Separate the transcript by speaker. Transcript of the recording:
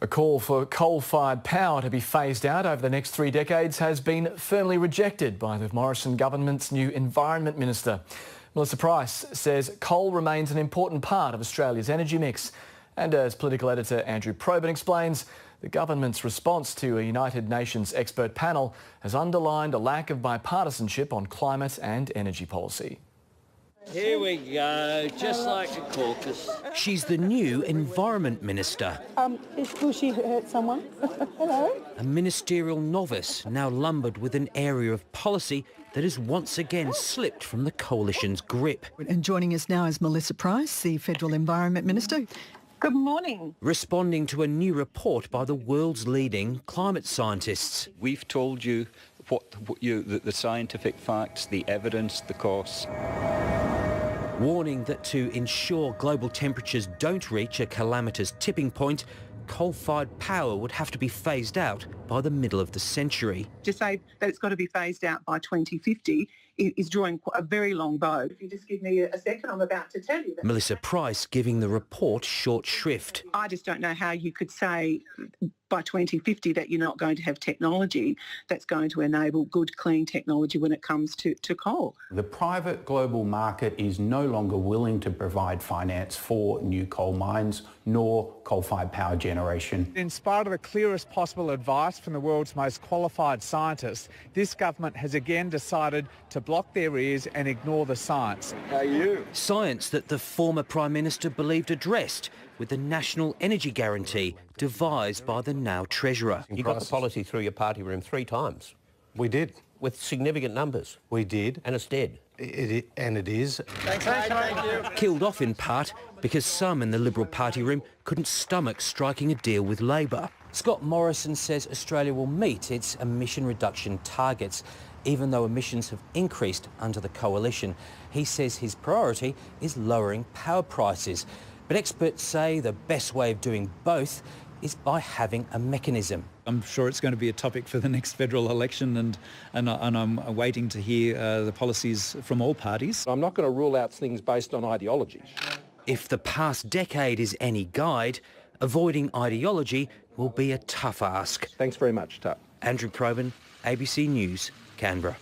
Speaker 1: A call for coal-fired power to be phased out over the next 3 decades has been firmly rejected by the Morrison government's new Environment Minister. Melissa Price says coal remains an important part of Australia's energy mix. And as political editor Andrew Probyn explains, the government's response to a United Nations expert panel has underlined a lack of bipartisanship on climate and energy policy.
Speaker 2: Here we go, just like a caucus.
Speaker 3: She's the new Environment Minister.
Speaker 4: Will she hurt someone? Hello?
Speaker 3: A ministerial novice now lumbered with an area of policy that has once again slipped from the Coalition's grip.
Speaker 5: And joining us now is Melissa Price, the Federal Environment Minister.
Speaker 4: Good morning.
Speaker 3: Responding to a new report by the world's leading climate scientists.
Speaker 6: We've told you the scientific facts, the evidence, the costs.
Speaker 3: Warning that to ensure global temperatures don't reach a calamitous tipping point, coal-fired power would have to be phased out by the middle of the century.
Speaker 4: To say that it's got to be phased out by 2050 is drawing a very long bow. If you just give me a second, I'm about to tell you that.
Speaker 3: Melissa Price giving the report short shrift.
Speaker 4: I just don't know how you could say by 2050 that you're not going to have technology that's going to enable good, clean technology when it comes to coal.
Speaker 7: The private global market is no longer willing to provide finance for new coal mines nor coal-fired power generation.
Speaker 8: In spite of the clearest possible advice from the world's most qualified scientists, this government has again decided to block their ears and ignore the science.
Speaker 2: How are you?
Speaker 3: Science that the former Prime Minister believed addressed with the National Energy Guarantee devised by the now Treasurer.
Speaker 9: You got the policy through your party room 3 times.
Speaker 10: We did.
Speaker 9: With significant numbers.
Speaker 10: We did.
Speaker 9: And it's dead.
Speaker 10: And it is.
Speaker 2: Thanks, mate. Thank you.
Speaker 3: Killed off in part because some in the Liberal party room couldn't stomach striking a deal with Labor. Scott Morrison says Australia will meet its emission reduction targets, even though emissions have increased under the Coalition. He says his priority is lowering power prices. But experts say the best way of doing both is by having a mechanism.
Speaker 11: I'm sure it's going to be a topic for the next federal election, and I'm waiting to hear the policies from all parties.
Speaker 12: I'm not going to rule out things based on ideology.
Speaker 3: If the past decade is any guide, avoiding ideology will be a tough ask.
Speaker 12: Thanks very much, Tuck.
Speaker 3: Andrew Probyn, ABC News, Canberra.